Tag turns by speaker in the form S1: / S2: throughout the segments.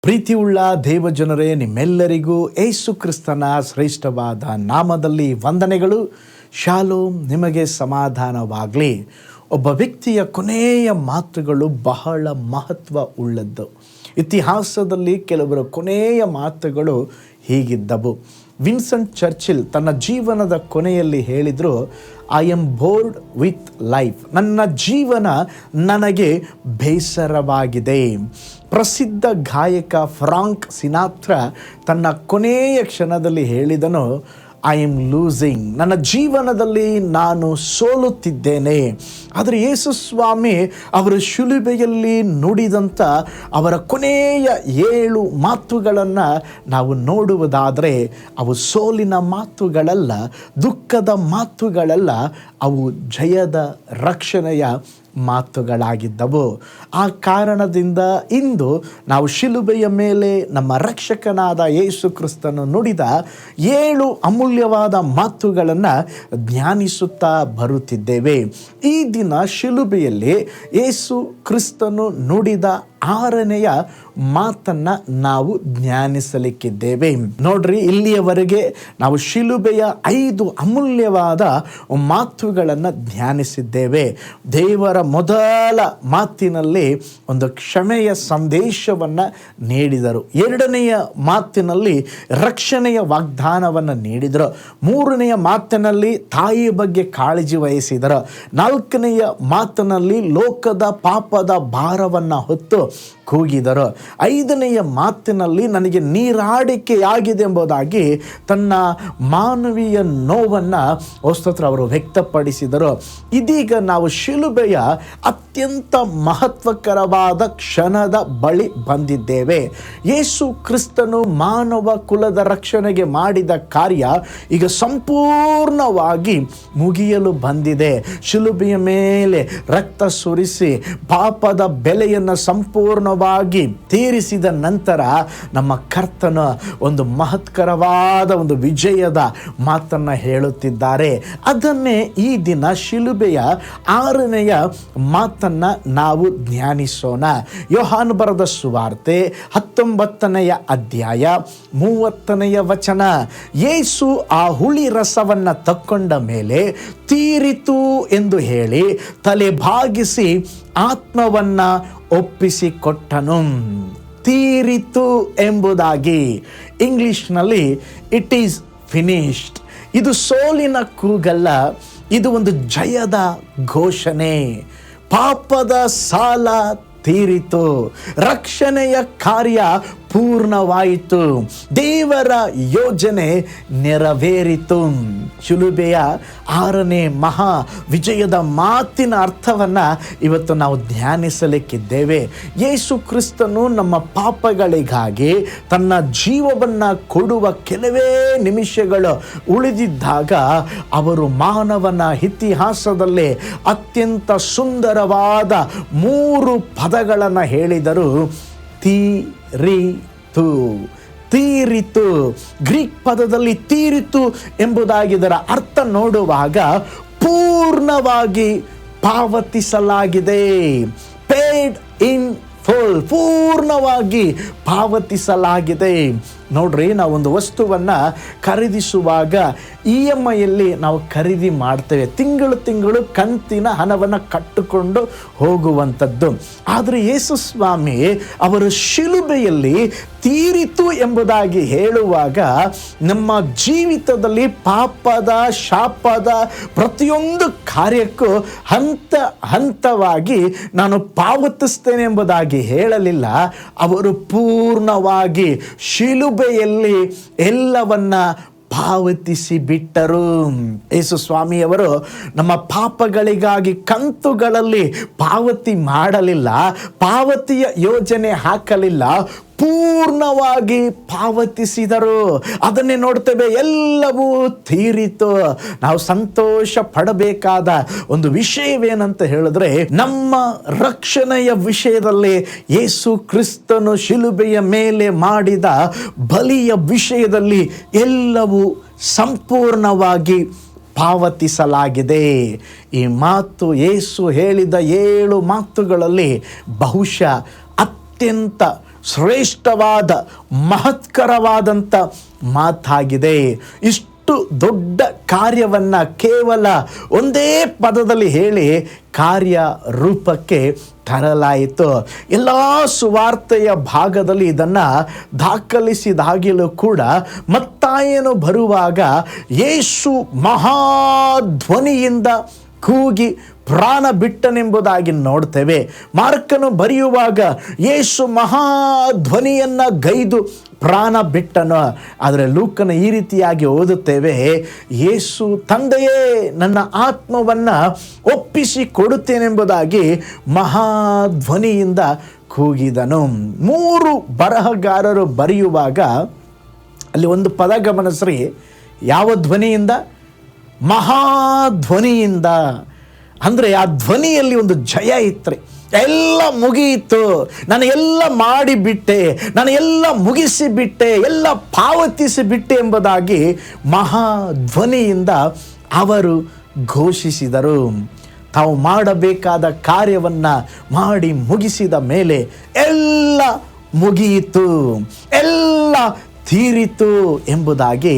S1: ಪ್ರೀತಿಯುಳ್ಳ ದೇವಜನರೇ, ನಿಮ್ಮೆಲ್ಲರಿಗೂ ಯೇಸು ಕ್ರಿಸ್ತನ ಶ್ರೇಷ್ಠವಾದ ನಾಮದಲ್ಲಿ ವಂದನೆಗಳು. ಶಾಲೋಮ್, ನಿಮಗೆ ಸಮಾಧಾನವಾಗಲಿ. ಒಬ್ಬ ವ್ಯಕ್ತಿಯ ಕೊನೆಯ ಮಾತುಗಳು ಬಹಳ ಮಹತ್ವ ಉಳ್ಳದ್ದು. ಇತಿಹಾಸದಲ್ಲಿ ಕೆಲವರ ಕೊನೆಯ ಮಾತುಗಳು ಹೀಗಿದ್ದವು. ವಿನ್ಸ್ಟನ್ ಚರ್ಚಿಲ್ ತನ್ನ ಜೀವನದ ಕೊನೆಯಲ್ಲಿ ಹೇಳಿದರು, I am board with life. ನನ್ನ ಜೀವನ ನನಗೆ ಬೇಸರವಾಗಿದೆ. ಪ್ರಸಿದ್ಧ ಗಾಯಕ ಫ್ರಾಂಕ್ ಸಿನಾಟ್ರಾ ತನ್ನ ಕೊನೆಯ ಕ್ಷಣದಲ್ಲಿ ಹೇಳಿದನು, ಐ ಆಮ್ ಲೂಸಿಂಗ್. ನನ್ನ ಜೀವನದಲ್ಲಿ ನಾನು ಸೋಲುತ್ತಿದ್ದೇನೆ. ಆದರೆ ಯೇಸು ಸ್ವಾಮಿ ಅವರು ಶಿಲುಬೆಯಲ್ಲಿ ನುಡಿದಂಥ ಅವರ ಕೊನೆಯ 7 ಮಾತುಗಳನ್ನು ನಾವು ನೋಡುವುದಾದರೆ ಅವು ಸೋಲಿನ ಮಾತುಗಳಲ್ಲ, ದುಃಖದ ಮಾತುಗಳಲ್ಲ, ಅವು ಜಯದ ರಕ್ಷಣೆಯ ಮಾತುಗಳಾಗಿದ್ದವು. ಆ ಕಾರಣದಿಂದ ಇಂದು ನಾವು ಶಿಲುಬೆಯ ಮೇಲೆ ನಮ್ಮ ರಕ್ಷಕನಾದ ಯೇಸು ಕ್ರಿಸ್ತನು ನುಡಿದ 7 ಅಮೂಲ್ಯವಾದ ಮಾತುಗಳನ್ನು ಧ್ಯಾನಿಸುತ್ತಾ ಬರುತ್ತಿದ್ದೇವೆ. ಈ ದಿನ ಶಿಲುಬೆಯಲ್ಲಿ ಯೇಸು ಕ್ರಿಸ್ತನು ನುಡಿದ 6ನೆಯ ಮಾತನ್ನು ನಾವು ಧ್ಯಾನಿಸಲಿಕ್ಕಿದ್ದೇವೆ. ನೋಡ್ರಿ, ಇಲ್ಲಿಯವರೆಗೆ ನಾವು ಶಿಲುಬೆಯ 5 ಅಮೂಲ್ಯವಾದ ಮಾತುಗಳನ್ನು ಧ್ಯಾನಿಸಿದ್ದೇವೆ. ದೇವರ ಮೊದಲ ಮಾತಿನಲ್ಲಿ ಒಂದು ಕ್ಷಮೆಯ ಸಂದೇಶವನ್ನು ನೀಡಿದರು. 2ನೆಯ ಮಾತಿನಲ್ಲಿ ರಕ್ಷಣೆಯ ವಾಗ್ದಾನವನ್ನು ನೀಡಿದರು. 3ನೆಯ ಮಾತಿನಲ್ಲಿ ತಾಯಿಯ ಬಗ್ಗೆ ಕಾಳಜಿ ವಹಿಸಿದರು. 4ನೆಯ ಮಾತಿನಲ್ಲಿ ಲೋಕದ ಪಾಪದ ಭಾರವನ್ನು ಹೊತ್ತು ಕೂಗಿದರು. 5ನೆಯ ಮಾತಿನಲ್ಲಿ ನನಗೆ ನೀರಾಡಿಕೆಯಾಗಿದೆ ಎಂಬುದಾಗಿ ತನ್ನ ಮಾನವೀಯ ನೋವನ್ನು ಅವರು ವ್ಯಕ್ತಪಡಿಸಿದರು. ಇದೀಗ ನಾವು ಶಿಲುಬೆಯ ಅತ್ಯಂತ ಮಹತ್ವಕರವಾದ ಕ್ಷಣದ ಬಳಿ ಬಂದಿದ್ದೇವೆ. ಯೇಸು ಕ್ರಿಸ್ತನು ಮಾನವ ಕುಲದ ರಕ್ಷಣೆಗೆ ಮಾಡಿದ ಕಾರ್ಯ ಈಗ ಸಂಪೂರ್ಣವಾಗಿ ಮುಗಿಯಲು ಬಂದಿದೆ. ಶಿಲುಬೆಯ ಮೇಲೆ ರಕ್ತ ಸುರಿಸಿ ಪಾಪದ ಬೆಲೆಯನ್ನು ಸಂಪೂರ್ಣವಾಗಿ ತೀರಿಸಿದ ನಂತರ ನಮ್ಮ ಕರ್ತನ ಒಂದು ಮಹತ್ಕರವಾದ ಒಂದು ವಿಜಯದ ಮಾತನ್ನು ಹೇಳುತ್ತಿದ್ದಾರೆ. ಅದನ್ನೇ ಈ ದಿನ ಶಿಲುಬೆಯ 6ನೆಯ ಮಾತನ್ನು ನಾವು ಧ್ಯಾನಿಸೋಣ. ಯೋಹಾನ ಬರೆದ ಸುವಾರ್ತೆ 19ನೆಯ ಅಧ್ಯಾಯ 30ನೆಯ ವಚನ. ಯೇಸು ಆ ಹುಳಿ ರಸವನ್ನು ತಕ್ಕೊಂಡ ಮೇಲೆ ತೀರಿತು ಎಂದು ಹೇಳಿ ತಲೆ ಭಾಗಿಸಿ ಆತ್ಮವನ್ನು ಒಪ್ಪಿಸಿಕೊಟ್ಟನು. ತೀರಿತು ಎಂಬುದಾಗಿ ಇಂಗ್ಲಿಷ್ನಲ್ಲಿ ಇಟ್ ಈಸ್ ಫಿನಿಶ್ಡ್. ಇದು ಸೋಲಿನ ಕೂಗಲ್ಲ, ಇದು ಒಂದು ಜಯದ ಘೋಷಣೆ. ಪಾಪದ ಸಾಲ ತೀರಿತು, ರಕ್ಷಣೆಯ ಕಾರ್ಯ ಪೂರ್ಣವಾಯಿತು, ದೇವರ ಯೋಜನೆ ನೆರವೇರಿತು. ಶಿಲುಬೆಯ 6ನೇ ಮಹಾ ವಿಜಯದ ಮಾತಿನ ಅರ್ಥವನ್ನು ಇವತ್ತು ನಾವು ಧ್ಯಾನಿಸಲಿಕ್ಕಿದ್ದೇವೆ. ಯೇಸು ಕ್ರಿಸ್ತನು ನಮ್ಮ ಪಾಪಗಳಿಗಾಗಿ ತನ್ನ ಜೀವವನ್ನು ಕೊಡುವ ಕೆಲವೇ ನಿಮಿಷಗಳು ಉಳಿದಿದ್ದಾಗ ಅವರು ಮಾನವನ ಇತಿಹಾಸದಲ್ಲೇ ಅತ್ಯಂತ ಸುಂದರವಾದ 3 ಪದಗಳನ್ನು ಹೇಳಿದರು. ತೀರಿತು. ಗ್ರೀಕ್ ಪದದಲ್ಲಿ ತೀರಿತು ಎಂಬುದಾಗಿದರ ಅರ್ಥ ನೋಡುವಾಗ ಪೂರ್ಣವಾಗಿ ಪಾವತಿಸಲಾಗಿದೆ. ಪೇಡ್ ಇನ್ ಫುಲ್, ಪೂರ್ಣವಾಗಿ ಪಾವತಿಸಲಾಗಿದೆ. ನೋಡ್ರಿ, ನಾವೊಂದು ವಸ್ತುವನ್ನು ಖರೀದಿಸುವಾಗ EMIಯಲ್ಲಿ ನಾವು ಖರೀದಿ ಮಾಡ್ತೇವೆ. ತಿಂಗಳು ಕಂತಿನ ಹಣವನ್ನು ಕಟ್ಟಿಕೊಂಡು ಹೋಗುವಂಥದ್ದು. ಆದರೆ ಯೇಸು ಸ್ವಾಮಿ ಅವರು ಶಿಲುಬೆಯಲ್ಲಿ ತೀರಿತು ಎಂಬುದಾಗಿ ಹೇಳುವಾಗ ನಮ್ಮ ಜೀವಿತದಲ್ಲಿ ಪಾಪದ ಶಾಪದ ಪ್ರತಿಯೊಂದು ಕಾರ್ಯಕ್ಕೂ ಹಂತವಾಗಿ ನಾನು ಪಾವತಿಸ್ತೇನೆ ಎಂಬುದಾಗಿ ಹೇಳಲಿಲ್ಲ. ಅವರು ಪೂರ್ಣವಾಗಿ ಶಿಲುಬೆಯಲ್ಲಿ ಎಲ್ಲವನ್ನ ಪಾವತಿಸಿ ಬಿಟ್ಟರು. ಯೇಸು ಸ್ವಾಮಿಯವರು ನಮ್ಮ ಪಾಪಗಳಿಗಾಗಿ ಕಂತುಗಳಲ್ಲಿ ಪಾವತಿ ಮಾಡಲಿಲ್ಲ, ಪಾವತಿಯ ಯೋಜನೆ ಹಾಕಲಿಲ್ಲ, ಪೂರ್ಣವಾಗಿ ಪಾವತಿಸಿದರು. ಅದನ್ನೇ ನೋಡ್ತೇವೆ, ಎಲ್ಲವೂ ತೀರಿತು. ನಾವು ಸಂತೋಷ ಪಡಬೇಕಾದ ಒಂದು ವಿಷಯವೇನಂತ ಹೇಳಿದ್ರೆ, ನಮ್ಮ ರಕ್ಷಣೆಯ ವಿಷಯದಲ್ಲಿ ಯೇಸು ಕ್ರಿಸ್ತನು ಶಿಲುಬೆಯ ಮೇಲೆ ಮಾಡಿದ ಬಲಿಯ ವಿಷಯದಲ್ಲಿ ಎಲ್ಲವೂ ಸಂಪೂರ್ಣವಾಗಿ ಪಾವತಿಸಲಾಗಿದೆ. ಈ ಮಾತು ಯೇಸು ಹೇಳಿದ 7 ಮಾತುಗಳಲ್ಲಿ ಬಹುಶಃ ಅತ್ಯಂತ ಶ್ರೇಷ್ಠವಾದ ಮಹತ್ಕರವಾದಂಥ ಮಾತಾಗಿದೆ. ಇಷ್ಟು ದೊಡ್ಡ ಕಾರ್ಯವನ್ನು ಕೇವಲ ಒಂದೇ ಪದದಲ್ಲಿ ಹೇಳಿ ಕಾರ್ಯ ರೂಪಕ್ಕೆ ತರಲಾಯಿತು. ಎಲ್ಲ ಸುವಾರ್ತೆಯ ಭಾಗದಲ್ಲಿ ಇದನ್ನು ದಾಖಲಿಸಿದಾಗಲೂ ಕೂಡ ಮತ್ತಾಯನು ಬರುವಾಗ ಯೇಸು ಮಹಾಧ್ವನಿಯಿಂದ ಕೂಗಿ ಪ್ರಾಣ ಬಿಟ್ಟನೆಂಬುದಾಗಿ ನೋಡ್ತೇವೆ. ಮಾರ್ಕನು ಬರೆಯುವಾಗ ಯೇಸು ಮಹಾಧ್ವನಿಯನ್ನು ಗೈದು ಪ್ರಾಣ ಬಿಟ್ಟನು. ಆದರೆ ಲೂಕನ ಈ ರೀತಿಯಾಗಿ ಓದುತ್ತೇವೆ, ಯೇಸು ತಂದೆಯೇ ನನ್ನ ಆತ್ಮವನ್ನು ಒಪ್ಪಿಸಿ ಕೊಡುತ್ತೇನೆಂಬುದಾಗಿ ಮಹಾಧ್ವನಿಯಿಂದ ಕೂಗಿದನು. 3 ಬರಹಗಾರರು ಬರೆಯುವಾಗ ಅಲ್ಲಿ ಒಂದು ಪದ ಗಮನಿಸ್ರಿ, ಯಾವ ಧ್ವನಿಯಿಂದ? ಮಹಾಧ್ವನಿಯಿಂದ. ಅಂದರೆ ಆ ಧ್ವನಿಯಲ್ಲಿ ಒಂದು ಜಯ ಇತ್ತು. ಎಲ್ಲ ಮುಗಿಯಿತು, ನಾನು ಎಲ್ಲ ಮಾಡಿಬಿಟ್ಟೆ, ನಾನು ಎಲ್ಲ ಮುಗಿಸಿಬಿಟ್ಟೆ, ಎಲ್ಲ ಪಾವತಿಸಿಬಿಟ್ಟೆ ಎಂಬುದಾಗಿ ಮಹಾಧ್ವನಿಯಿಂದ ಅವರು ಘೋಷಿಸಿದರು. ತಾವು ಮಾಡಬೇಕಾದ ಕಾರ್ಯವನ್ನು ಮಾಡಿ ಮುಗಿಸಿದ ಮೇಲೆ ಎಲ್ಲ ಮುಗಿಯಿತು, ಎಲ್ಲ ತೀರಿತು ಎಂಬುದಾಗಿ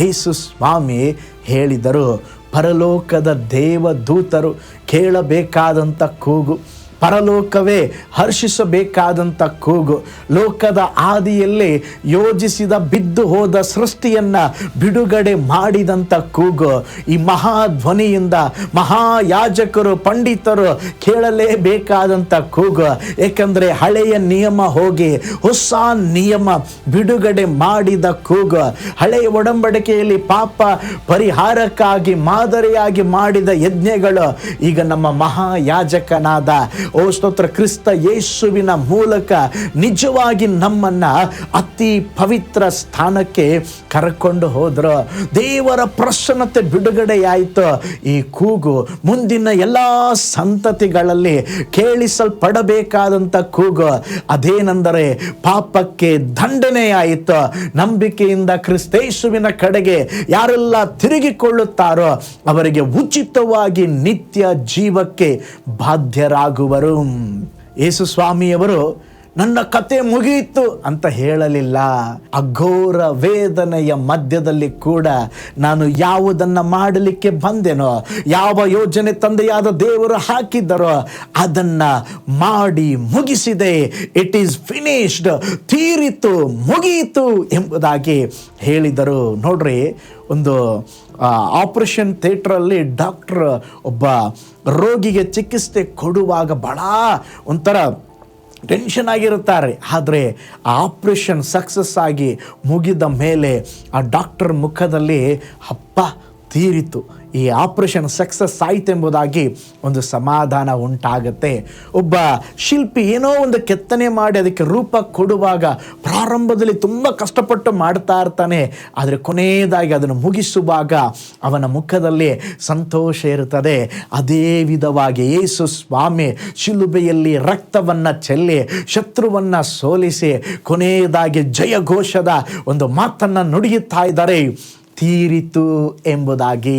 S1: ಯೇಸು ಸ್ವಾಮಿ ಹೇಳಿದರು. ಪರಲೋಕದ ದೇವದೂತರು ಕೇಳಬೇಕಾದಂಥ ಕೂಗು, ಪರಲೋಕವೇ ಹರ್ಷಿಸಬೇಕಾದಂಥ ಕೂಗು, ಲೋಕದ ಆದಿಯಲ್ಲಿ ಯೋಜಿಸಿದ ಬಿದ್ದು ಹೋದ ಸೃಷ್ಟಿಯನ್ನು ಬಿಡುಗಡೆ ಮಾಡಿದಂಥ ಕೂಗು, ಈ ಮಹಾಧ್ವನಿಯಿಂದ ಮಹಾಯಾಜಕರು ಪಂಡಿತರು ಕೇಳಲೇಬೇಕಾದಂಥ ಕೂಗು. ಏಕೆಂದರೆ ಹಳೆಯ ನಿಯಮ ಹೋಗಿ ಹೊಸ ನಿಯಮ ಬಿಡುಗಡೆ ಮಾಡಿದ ಕೂಗು. ಹಳೆಯ ಒಡಂಬಡಿಕೆಯಲ್ಲಿ ಪಾಪ ಪರಿಹಾರಕ್ಕಾಗಿ ಮಾದರಿಯಾಗಿ ಮಾಡಿದ ಯಜ್ಞಗಳು ಈಗ ನಮ್ಮ ಮಹಾಯಾಜಕನಾದ ಸ್ತೋತ್ರ ಕ್ರಿಸ್ತ ಯೇಸುವಿನ ಮೂಲಕ ನಿಜವಾಗಿ ನಮ್ಮನ್ನ ಅತಿ ಪವಿತ್ರ ಸ್ಥಾನಕ್ಕೆ ಕರ್ಕೊಂಡು ಹೋದ್ರು. ದೇವರ ಪ್ರಸನ್ನತೆ ಬಿಡುಗಡೆಯಾಯಿತು. ಈ ಕೂಗು ಮುಂದಿನ ಎಲ್ಲ ಸಂತತಿಗಳಲ್ಲಿ ಕೇಳಿಸಲ್ಪಡಬೇಕಾದಂಥ ಕೂಗು. ಅದೇನೆಂದರೆ ಪಾಪಕ್ಕೆ ದಂಡನೆಯಾಯಿತು. ನಂಬಿಕೆಯಿಂದ ಕ್ರಿಸ್ತೇಸುವಿನ ಕಡೆಗೆ ಯಾರೆಲ್ಲ ತಿರುಗಿಕೊಳ್ಳುತ್ತಾರೋ ಅವರಿಗೆ ಉಚಿತವಾಗಿ ನಿತ್ಯ ಜೀವಕ್ಕೆ ಬಾಧ್ಯರಾಗುವರು. ಯೇಸು ಸ್ವಾಮಿಯವರು ನನ್ನ ಕತೆ ಮುಗಿಯಿತು ಅಂತ ಹೇಳಲಿಲ್ಲ. ಅಘೋರ ವೇದನೆಯ ಮಧ್ಯದಲ್ಲಿ ಕೂಡ ನಾನು ಯಾವುದನ್ನು ಮಾಡಲಿಕ್ಕೆ ಬಂದೆನೋ, ಯಾವ ಯೋಜನೆ ತಂದೆಯಾದ ದೇವರು ಹಾಕಿದ್ದರೋ ಅದನ್ನು ಮಾಡಿ ಮುಗಿಸಿದೆ. ಇಟ್ ಈಸ್ ಫಿನಿಶ್ಡ್, ತೀರಿತು, ಮುಗಿಯಿತು ಎಂಬುದಾಗಿ ಹೇಳಿದರು. ನೋಡ್ರಿ, ಒಂದು ಆಪರೇಷನ್ ಥಿಯೇಟ್ರಲ್ಲಿ ಡಾಕ್ಟರ್ ಒಬ್ಬ ರೋಗಿಗೆ ಚಿಕಿತ್ಸೆ ಕೊಡುವಾಗ ಬಹಳ ಒಂಥರ ಟೆನ್ಷನ್ ಆಗಿರುತ್ತಾರೆ. ಆದರೆ ಆ ಆಪ್ರೇಷನ್ ಸಕ್ಸಸ್ ಆಗಿ ಮುಗಿದ ಮೇಲೆ ಆ ಡಾಕ್ಟರ್ ಮುಖದಲ್ಲಿ ಅಪ್ಪ ತೀರಿತು, ಈ ಆಪರೇಷನ್ ಸಕ್ಸಸ್ ಆಯ್ತು ಎಂಬುದಾಗಿ ಒಂದು ಸಮಾಧಾನ ಉಂಟಾಗುತ್ತೆ. ಒಬ್ಬ ಶಿಲ್ಪಿ ಏನೋ ಒಂದು ಕೆತ್ತನೆ ಮಾಡಿ ಅದಕ್ಕೆ ರೂಪ ಕೊಡುವಾಗ ಪ್ರಾರಂಭದಲ್ಲಿ ತುಂಬ ಕಷ್ಟಪಟ್ಟು ಮಾಡ್ತಾ ಇರ್ತಾನೆ. ಆದರೆ ಕೊನೆಯದಾಗಿ ಅದನ್ನು ಮುಗಿಸುವಾಗ ಅವನ ಮುಖದಲ್ಲಿ ಸಂತೋಷ ಇರುತ್ತದೆ. ಅದೇ ವಿಧವಾಗಿ ಯೇಸು ಸ್ವಾಮಿ ಶಿಲುಬೆಯಲ್ಲಿ ರಕ್ತವನ್ನು ಚೆಲ್ಲಿ ಶತ್ರುವನ್ನು ಸೋಲಿಸಿ ಕೊನೆಯದಾಗಿ ಜಯಘೋಷದ ಒಂದು ಮಾತನ್ನು ನುಡಿಯುತ್ತಾ ಇದ್ದಾರೆ, ತೀರಿತು ಎಂಬುದಾಗಿ.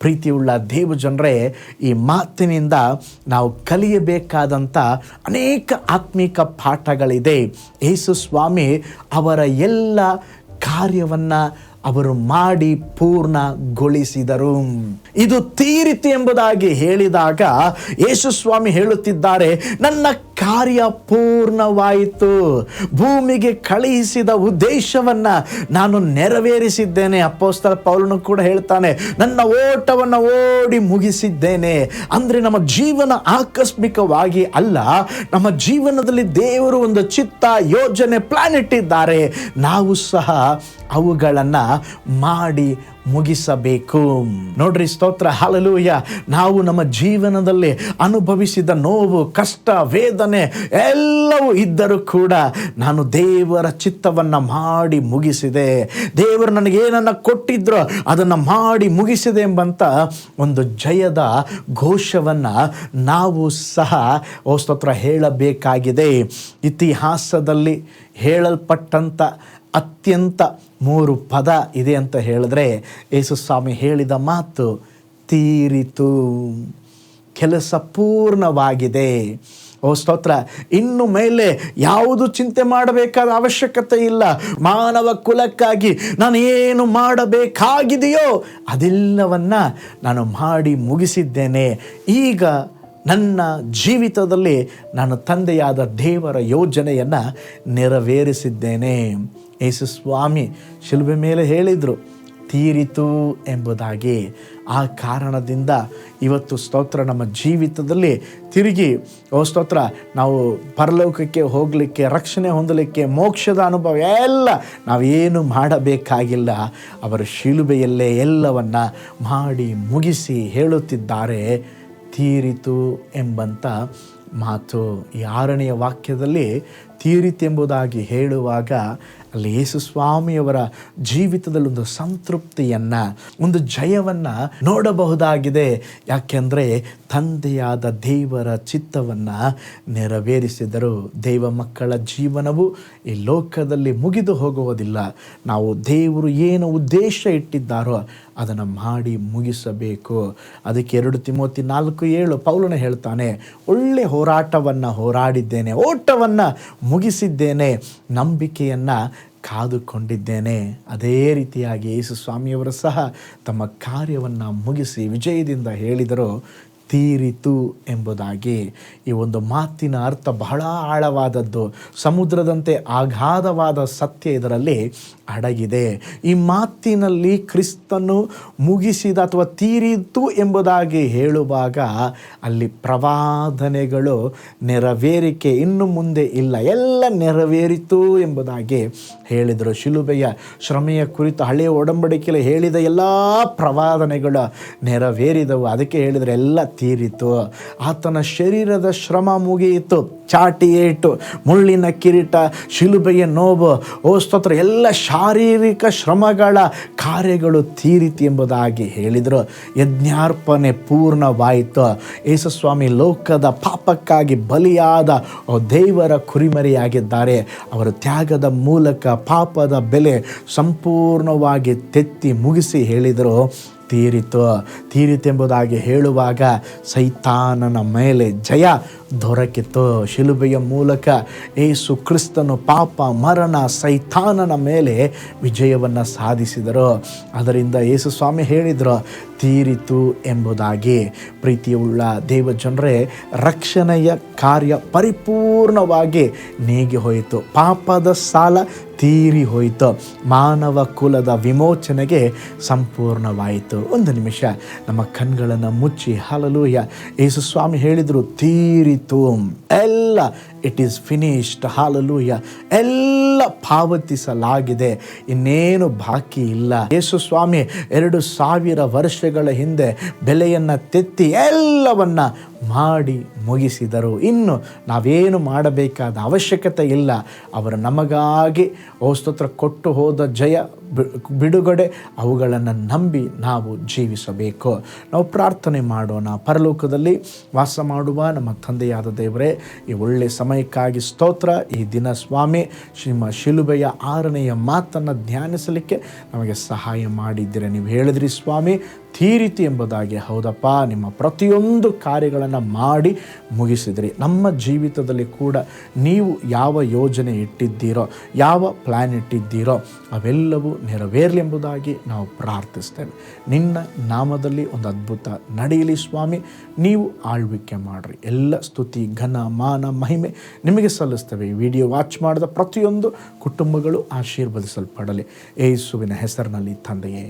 S1: ಪ್ರೀತಿಯುಳ್ಳ ದೇವಜನರೇ, ಈ ಮಾತಿನಿಂದ ನಾವು ಕಲಿಯಬೇಕಾದಂಥ ಅನೇಕ ಆತ್ಮಿಕ ಪಾಠಗಳಿದೆ. ಯೇಸು ಸ್ವಾಮಿ ಅವರ ಎಲ್ಲ ಕಾರ್ಯವನ್ನು ಅವರು ಮಾಡಿ ಪೂರ್ಣಗೊಳಿಸಿದರು. ಇದು ತೀರಿತು ಎಂಬುದಾಗಿ ಹೇಳಿದಾಗ ಯೇಸು ಸ್ವಾಮಿ ಹೇಳುತ್ತಿದ್ದಾರೆ, ನನ್ನ ಕಾರ್ಯ ಪೂರ್ಣವಾಯಿತು, ಭೂಮಿಗೆ ಕಳುಹಿಸಿದ ಉದ್ದೇಶವನ್ನು ನಾನು ನೆರವೇರಿಸಿದ್ದೇನೆ. ಅಪೊಸ್ತಲ ಪೌಲನು ಕೂಡ ಹೇಳ್ತಾನೆ, ನನ್ನ ಓಟವನ್ನು ಓಡಿ ಮುಗಿಸಿದ್ದೇನೆ. ಅಂದರೆ ನಮ್ಮ ಜೀವನ ಆಕಸ್ಮಿಕವಾಗಿ ಅಲ್ಲ, ನಮ್ಮ ಜೀವನದಲ್ಲಿ ದೇವರು ಒಂದು ಚಿತ್ತ, ಯೋಜನೆ, ಪ್ಲಾನ್ ಇಟ್ಟಿದ್ದಾರೆ. ನಾವು ಸಹ ಅವುಗಳನ್ನು ಮಾಡಿ ಮುಗಿಸಬೇಕು. ನೋಡ್ರಿ, ಸ್ತೋತ್ರ, ಹಲ್ಲೆಲೂಯಾ. ನಾವು ನಮ್ಮ ಜೀವನದಲ್ಲಿ ಅನುಭವಿಸಿದ ನೋವು, ಕಷ್ಟ, ವೇದನೆ ಎಲ್ಲವೂ ಇದ್ದರೂ ಕೂಡ ನಾನು ದೇವರ ಚಿತ್ತವನ್ನು ಮಾಡಿ ಮುಗಿಸಿದೆ, ದೇವರು ನನಗೇನನ್ನು ಕೊಟ್ಟಿದ್ರೋ ಅದನ್ನು ಮಾಡಿ ಮುಗಿಸಿದೆ ಎಂಬಂಥ ಒಂದು ಜಯದ ಘೋಷವನ್ನು ನಾವು ಸಹ ಸ್ತೋತ್ರ ಹೇಳಬೇಕಾಗಿದೆ. ಇತಿಹಾಸದಲ್ಲಿ ಹೇಳಲ್ಪಟ್ಟಂಥ ಅತ್ಯಂತ 3 ಪದ ಇದೆ ಅಂತ ಹೇಳಿದ್ರೆ ಯೇಸು ಸ್ವಾಮಿ ಹೇಳಿದ ಮಾತು ತೀರಿತು, ಕೆಲಸ ಪೂರ್ಣವಾಗಿದೆ. ಓ ಸ್ತೋತ್ರ, ಇನ್ನು ಮೇಲೆ ಯಾವುದು ಚಿಂತೆ ಮಾಡಬೇಕಾದ ಅವಶ್ಯಕತೆ ಇಲ್ಲ. ಮಾನವ ಕುಲಕ್ಕಾಗಿ ನಾನು ಏನು ಮಾಡಬೇಕಾಗಿದೆಯೋ ಅದೆಲ್ಲವನ್ನ ನಾನು ಮಾಡಿ ಮುಗಿಸಿದ್ದೇನೆ. ಈಗ ನನ್ನ ಜೀವಿತದಲ್ಲಿ ನಾನು ತಂದೆಯಾದ ದೇವರ ಯೋಜನೆಯನ್ನು ನೆರವೇರಿಸಿದ್ದೇನೆ. ಯೇಸು ಸ್ವಾಮಿ ಶಿಲುಬೆ ಮೇಲೆ ಹೇಳಿದರು, ತೀರಿತು ಎಂಬುದಾಗಿ. ಆ ಕಾರಣದಿಂದ ಇವತ್ತು ಸ್ತೋತ್ರ ನಮ್ಮ ಜೀವಿತದಲ್ಲಿ ತಿರುಗಿ ಸ್ತೋತ್ರ ನಾವು ಪರಲೋಕಕ್ಕೆ ಹೋಗಲಿಕ್ಕೆ, ರಕ್ಷಣೆ ಹೊಂದಲಿಕ್ಕೆ, ಮೋಕ್ಷದ ಅನುಭವ ಎಲ್ಲ ನಾವೇನು ಮಾಡಬೇಕಾಗಿಲ್ಲ. ಅವರ ಶಿಲುಬೆಯಲ್ಲೇ ಎಲ್ಲವನ್ನ ಮಾಡಿ ಮುಗಿಸಿ ಹೇಳುತ್ತಿದ್ದಾರೆ, ತೀರಿತು ಎಂಬಂಥ ಮಾತು. ಈ 6ನೆಯ ವಾಕ್ಯದಲ್ಲಿ ತೀರಿತೆಂಬುದಾಗಿ ಹೇಳುವಾಗ ಅಲ್ಲಿ ಯೇಸು ಸ್ವಾಮಿಯವರ ಜೀವಿತದಲ್ಲಿ ಒಂದು ಸಂತೃಪ್ತಿಯನ್ನು, ಒಂದು ಜಯವನ್ನು ನೋಡಬಹುದಾಗಿದೆ. ಯಾಕೆಂದರೆ ತಂದೆಯಾದ ದೇವರ ಚಿತ್ತವನ್ನು ನೆರವೇರಿಸಿದರು. ದೈವ ಮಕ್ಕಳ ಜೀವನವು ಈ ಲೋಕದಲ್ಲಿ ಮುಗಿದು ಹೋಗುವುದಿಲ್ಲ. ನಾವು ದೇವರು ಏನು ಉದ್ದೇಶ ಇಟ್ಟಿದ್ದಾರೋ ಅದನ್ನು ಮಾಡಿ ಮುಗಿಸಬೇಕು. ಅದಕ್ಕೆ 2 ತಿಮೋತಿ 4:7 ಪೌಲನು ಹೇಳ್ತಾನೆ, ಒಳ್ಳೆ ಹೋರಾಟವನ್ನು ಹೋರಾಡಿದ್ದೇನೆ, ಓಟವನ್ನು ಮುಗಿಸಿದ್ದೇನೆ, ನಂಬಿಕೆಯನ್ನು ಕಾದುಕೊಂಡಿದ್ದೇನೆ. ಅದೇ ರೀತಿಯಾಗಿ ಯೇಸು ಸ್ವಾಮಿಯವರು ಸಹ ತಮ್ಮ ಕಾರ್ಯವನ್ನು ಮುಗಿಸಿ ವಿಜಯದಿಂದ ಹೇಳಿದರು, ತೀರಿತು ಎಂಬುದಾಗಿ. ಈ ಒಂದು ಮಾತಿನ ಅರ್ಥ ಬಹಳ ಆಳವಾದದ್ದು. ಸಮುದ್ರದಂತೆ ಅಗಾಧವಾದ ಸತ್ಯ ಇದರಲ್ಲಿ ಅಡಗಿದೆ. ಈ ಮಾತಿನಲ್ಲಿ ಕ್ರಿಸ್ತನು ಮುಗಿಸಿದ ಅಥವಾ ತೀರಿತು ಎಂಬುದಾಗಿ ಹೇಳುವಾಗ ಅಲ್ಲಿ ಪ್ರವಾದನೆಗಳು ನೆರವೇರಿಕೆ ಇನ್ನು ಮುಂದೆ ಇಲ್ಲ, ಎಲ್ಲ ನೆರವೇರಿತು ಎಂಬುದಾಗಿ ಹೇಳಿದರು. ಶಿಲುಬೆಯ ಶ್ರಮೆಯ ಕುರಿತು ಹಳೆಯ ಒಡಂಬಡಿಕೆಯಲ್ಲಿ ಹೇಳಿದ ಎಲ್ಲ ಪ್ರವಾದನೆಗಳು ನೆರವೇರಿದವು. ಅದಕ್ಕೆ ಹೇಳಿದರೆ ಎಲ್ಲ ತೀರಿತು. ಆತನ ಶರೀರದ ಶ್ರಮ ಮುಗಿಯಿತು. ಚಾಟಿ ಏಟು, ಮುಳ್ಳಿನ ಕಿರೀಟ, ಶಿಲುಬೆಯ ನೋವು, ಸ್ತೋತ್ರ, ಎಲ್ಲ ಶಾರೀರಿಕ ಶ್ರಮಗಳ ಕಾರ್ಯಗಳು ತೀರಿತು ಎಂಬುದಾಗಿ ಹೇಳಿದರು. ಯಜ್ಞಾರ್ಪಣೆ ಪೂರ್ಣವಾಯಿತು. ಯೇಸುಸ್ವಾಮಿ ಲೋಕದ ಪಾಪಕ್ಕಾಗಿ ಬಲಿಯಾದ ದೇವರ ಕುರಿಮರಿಯಾಗಿದ್ದಾರೆ. ಅವರ ತ್ಯಾಗದ ಮೂಲಕ ಪಾಪದ ಬೆಲೆ ಸಂಪೂರ್ಣವಾಗಿ ತೆತ್ತಿ ಮುಗಿಸಿ ಹೇಳಿದರು, ತೀರಿತೆಂಬುದಾಗಿ ಹೇಳುವಾಗ ಸೈತಾನನ ಮೇಲೆ ಜಯ ದೊರಕಿತು. ಶಿಲುಬೆಯ ಮೂಲಕ ಯೇಸು ಕ್ರಿಸ್ತನು ಪಾಪ, ಮರಣ, ಸೈತಾನನ ಮೇಲೆ ವಿಜಯವನ್ನು ಸಾಧಿಸಿದರು. ಅದರಿಂದ ಯೇಸು ಸ್ವಾಮಿ ಹೇಳಿದರು, ತೀರಿತು ಎಂಬುದಾಗಿ. ಪ್ರೀತಿಯುಳ್ಳ ದೇವ ಜನರೇ, ರಕ್ಷಣೆಯ ಕಾರ್ಯ ಪರಿಪೂರ್ಣವಾಗಿ ನೀಗಿ ಹೋಯಿತು. ಪಾಪದ ಸಾಲ ತೀರಿ ಹೋಯಿತು. ಮಾನವ ಕುಲದ ವಿಮೋಚನೆಗೆ ಸಂಪೂರ್ಣವಾಯಿತು. ಒಂದು ನಿಮಿಷ ನಮ್ಮ ಕಣ್ಗಳನ್ನು ಮುಚ್ಚಿ ಹಲ್ಲೆಲೂಯಾ. ಯೇಸು ಸ್ವಾಮಿ ಹೇಳಿದರು, ತೀರಿತು, ಎಲ್ಲ ಇಟ್ ಈಸ್ ಫಿನಿಶ್ಡ್. ಹಲ್ಲೆಲೂಯಾ. ಎಲ್ಲ ಪಾವತಿಸಲಾಗಿದೆ, ಇನ್ನೇನು ಬಾಕಿ ಇಲ್ಲ. ಯೇಸು ಸ್ವಾಮಿ 2000 ವರ್ಷಗಳ ಹಿಂದೆ ಬೆಲೆಯನ್ನು ತೆತ್ತಿ ಎಲ್ಲವನ್ನ ಮಾಡಿ ಮುಗಿಸಿದರು. ಇನ್ನು ನಾವೇನು ಮಾಡಬೇಕಾದ ಅವಶ್ಯಕತೆ ಇಲ್ಲ. ಅವರು ನಮಗಾಗಿ ಸ್ತೋತ್ರ ಕೊಟ್ಟು ಹೋದ ಜಯ, ಬಿಡುಗಡೆ, ಅವುಗಳನ್ನು ನಂಬಿ ನಾವು ಜೀವಿಸಬೇಕು. ನಾವು ಪ್ರಾರ್ಥನೆ ಮಾಡೋಣ. ಪರಲೋಕದಲ್ಲಿ ವಾಸ ಮಾಡುವ ನಮ್ಮ ತಂದೆಯಾದ ದೇವರೇ, ಈ ಒಳ್ಳೆಯ ಸಮಯಕ್ಕಾಗಿ ಸ್ತೋತ್ರ. ಈ ದಿನ ಸ್ವಾಮಿ ನಿಮ್ಮ ಶಿಲುಬೆಯ 6ನೆಯ ಮಾತನ್ನು ಧ್ಯಾನಿಸಲಿಕ್ಕೆ ನಮಗೆ ಸಹಾಯ ಮಾಡಿದ್ದೀರ. ನೀವು ಹೇಳಿದ್ರಿ ಸ್ವಾಮಿ, ತೀರಿತು ಎಂಬುದಾಗಿ. ಹೌದಪ್ಪ, ನಿಮ್ಮ ಪ್ರತಿಯೊಂದು ಕಾರ್ಯಗಳನ್ನು ಮಾಡಿ ಮುಗಿಸಿದ್ರಿ. ನಮ್ಮ ಜೀವಿತದಲ್ಲಿ ಕೂಡ ನೀವು ಯಾವ ಯೋಜನೆ ಇಟ್ಟಿದ್ದೀರೋ, ಯಾವ ಪ್ಲ್ಯಾನ್ ಇಟ್ಟಿದ್ದೀರೋ ಅವೆಲ್ಲವೂ ನೆರವೇರಲಿ ಎಂಬುದಾಗಿ ನಾವು ಪ್ರಾರ್ಥಿಸ್ತೇವೆ. ನಿನ್ನ ನಾಮದಲ್ಲಿ ಒಂದು ಅದ್ಭುತ ನಡೆಯಲಿ ಸ್ವಾಮಿ. ನೀವು ಆಳ್ವಿಕೆ ಮಾಡಿರಿ. ಎಲ್ಲ ಸ್ತುತಿ, ಘನ, ಮಾನ, ಮಹಿಮೆ ನಿಮಗೆ ಸಲ್ಲಿಸ್ತೇವೆ. ಈ ವಿಡಿಯೋ ವಾಚ್ ಮಾಡಿದ ಪ್ರತಿಯೊಂದು ಕುಟುಂಬಗಳು ಆಶೀರ್ವದಿಸಲ್ಪಡಲಿ ಯೇಸುವಿನ ಹೆಸರಿನಲ್ಲಿ ತಂದೆಯೇ,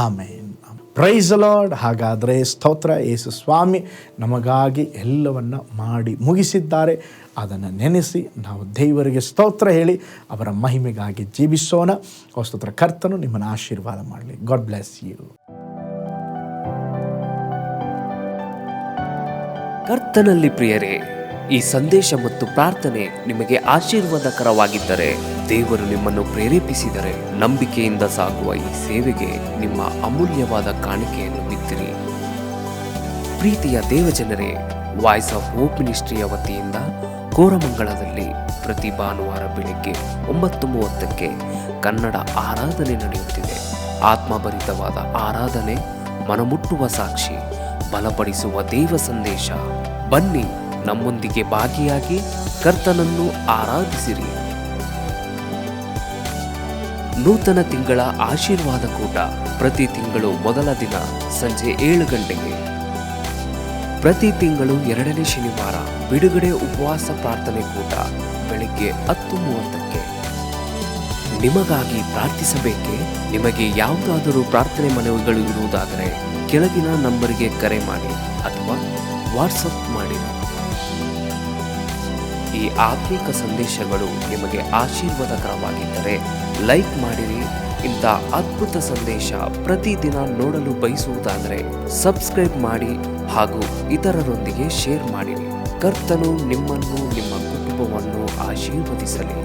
S1: ಆಮೇನ್. Praise the lord. ಹಾಗಾದರೆ ಸ್ತೋತ್ರ. ಯೇಸು ಸ್ವಾಮಿ ನಮಗಾಗಿ ಎಲ್ಲವನ್ನು ಮಾಡಿ ಮುಗಿಸಿದ್ದಾರೆ. ಅದನ್ನು ನೆನೆಸಿ ನಾವು ದೇವರಿಗೆ ಸ್ತೋತ್ರ ಹೇಳಿ ಅವರ ಮಹಿಮೆಗಾಗಿ ಜೀವಿಸೋಣ. ಸ್ತೋತ್ರ. ಕರ್ತನು ನಿಮ್ಮನ್ನು ಆಶೀರ್ವಾದ ಮಾಡಲಿ. God bless you.
S2: ಕರ್ತನಲ್ಲಿ ಪ್ರಿಯರೇ, ಈ ಸಂದೇಶ ಮತ್ತು ಪ್ರಾರ್ಥನೆ ನಿಮಗೆ ಆಶೀರ್ವಾದಕರವಾಗಿದ್ದರೆ, ದೇವರು ನಿಮ್ಮನ್ನು ಪ್ರೇರೇಪಿಸಿದರೆ, ನಂಬಿಕೆಯಿಂದ ಸಾಗುವ ಈ ಸೇವೆಗೆ ನಿಮ್ಮ ಅಮೂಲ್ಯವಾದ ಕಾಣಿಕೆಯನ್ನು ಬಿತ್ತಿರಿ. ಪ್ರೀತಿಯ ದೇವಜನರೇ, ವಾಯ್ಸ್ ಆಫ್ ಹೋಪ್ ಮಿನಿಸ್ಟ್ರಿಯ ವತಿಯಿಂದ ಕೋರಮಂಗಲದಲ್ಲಿ ಪ್ರತಿ ಭಾನುವಾರ ಬೆಳಿಗ್ಗೆ 9:30ಕ್ಕೆ ಕನ್ನಡ ಆರಾಧನೆ ನಡೆಯುತ್ತಿದೆ. ಆತ್ಮಭರಿತವಾದ ಆರಾಧನೆ, ಮನಮುಟ್ಟುವ ಸಾಕ್ಷಿ, ಬಲಪಡಿಸುವ ದೇವ ಸಂದೇಶ. ಬನ್ನಿ, ನಮ್ಮೊಂದಿಗೆ ಭಾಗಿಯಾಗಿ ಕರ್ತನನ್ನು ಆರಾಧಿಸಿರಿ. ನೂತನ ತಿಂಗಳ ಆಶೀರ್ವಾದ ಕೂಟ ಪ್ರತಿ ತಿಂಗಳು ಮೊದಲ ದಿನ ಸಂಜೆ 7 ಗಂಟೆಗೆ. ಪ್ರತಿ ತಿಂಗಳು 2ನೇ ಶನಿವಾರ ಬಿಡುಗಡೆ ಉಪವಾಸ ಪ್ರಾರ್ಥನೆ ಕೂಟ ಬೆಳಿಗ್ಗೆ 10:30ಕ್ಕೆ. ನಿಮಗಾಗಿ ಪ್ರಾರ್ಥಿಸಬೇಕೆ? ನಿಮಗೆ ಯಾವುದಾದರೂ ಪ್ರಾರ್ಥನೆ ಮನವಿಗಳು ಇರುವುದಾದರೆ ಕೆಳಗಿನ ನಂಬರಿಗೆ ಕರೆ ಮಾಡಿ ಅಥವಾ ವಾಟ್ಸಪ್ ಮಾಡಿ. ಈ ಆತ್ಮಿಕ ಸಂದೇಶಗಳು ನಿಮಗೆ ಆಶೀರ್ವಾದಕರವಾಗಿದ್ದರೆ ಲೈಕ್ ಮಾಡಿರಿ. ಇಂಥ ಅದ್ಭುತ ಸಂದೇಶ ಪ್ರತಿದಿನ ನೋಡಲು ಬಯಸುವುದಾದರೆ ಸಬ್ಸ್ಕ್ರೈಬ್ ಮಾಡಿ ಹಾಗೂ ಇತರರೊಂದಿಗೆ ಶೇರ್ ಮಾಡಿರಿ. ಕರ್ತನು ನಿಮ್ಮನ್ನು ನಿಮ್ಮ ಕುಟುಂಬವನ್ನು ಆಶೀರ್ವದಿಸಲಿ.